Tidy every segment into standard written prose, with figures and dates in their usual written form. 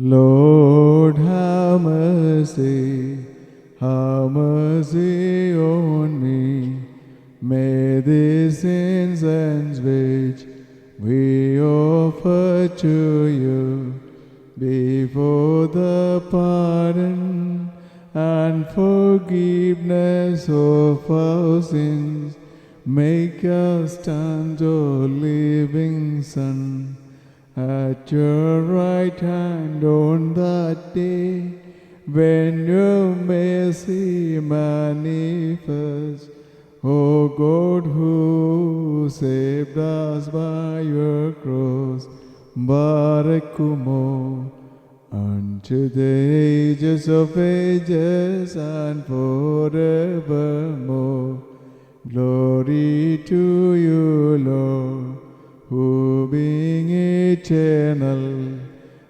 Lord, have mercy on me. May these incense which we offer to you before the pardon and forgiveness of our sins make us stand, O living Son, at your right hand on that day when your mercy manifest. O God, who saved us by your cross, Barekumo, unto the ages of ages and forevermore. Glory to you, Lord, who being eternal,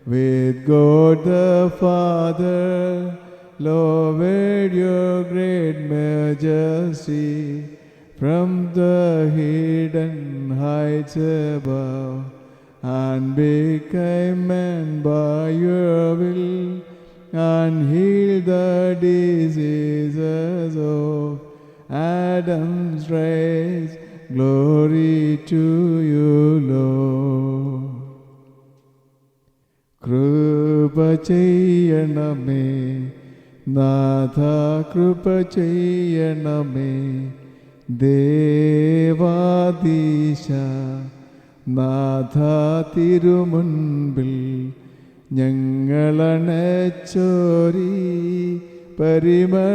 with God the Father, lowered your great majesty from the hidden heights above, and became man by your will, and healed the diseases of Adam's race. Glory to you, Lord. കൃപ ചെയ്യണമേ നാഥ, കൃപ ചെയ്യണമേ ദേവാദീശ. നാഥ, തിരുമുൻപിൽ ഞങ്ങളണച്ചോരി പരിമളധൂപത്താൽ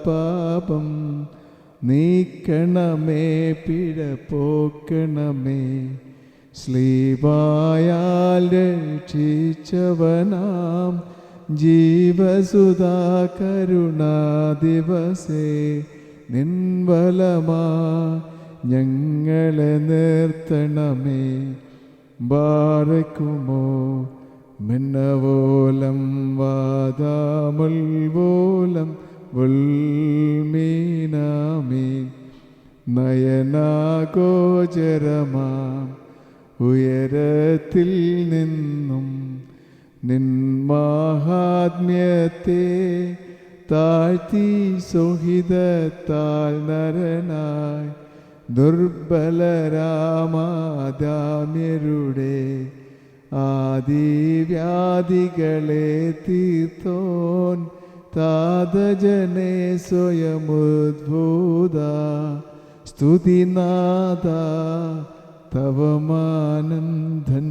പാപം നീക്കണമേ, പിഴ പോക്കണമേ. ശ്ലീബായാൽ രക്ഷിച്ചവനാം ജീവസുധാ കരുണാദിവസേ നിൻവലമാ ഞങ്ങളെ നിർത്തണമേ. ബാറക്കുമോ മിന്നവോലം വാദാമുൽവോലം ഉൽമീനാമീൻ. നയനാഗോചരമാം ഉയരത്തിൽ നിന്നും നിൻ മഹാത്മ്യത്തെ താഴ്ത്തി സുഹിതത്താൽ നരനായി ദുർബലരാമാദാമ്യരുടെ ആദിവ്യാധികളെ തീർത്തോൻ താതജനെ സ്വയമുദ്ഭൂത. സ്തുതിനാഥ തവമാനന്ദൻ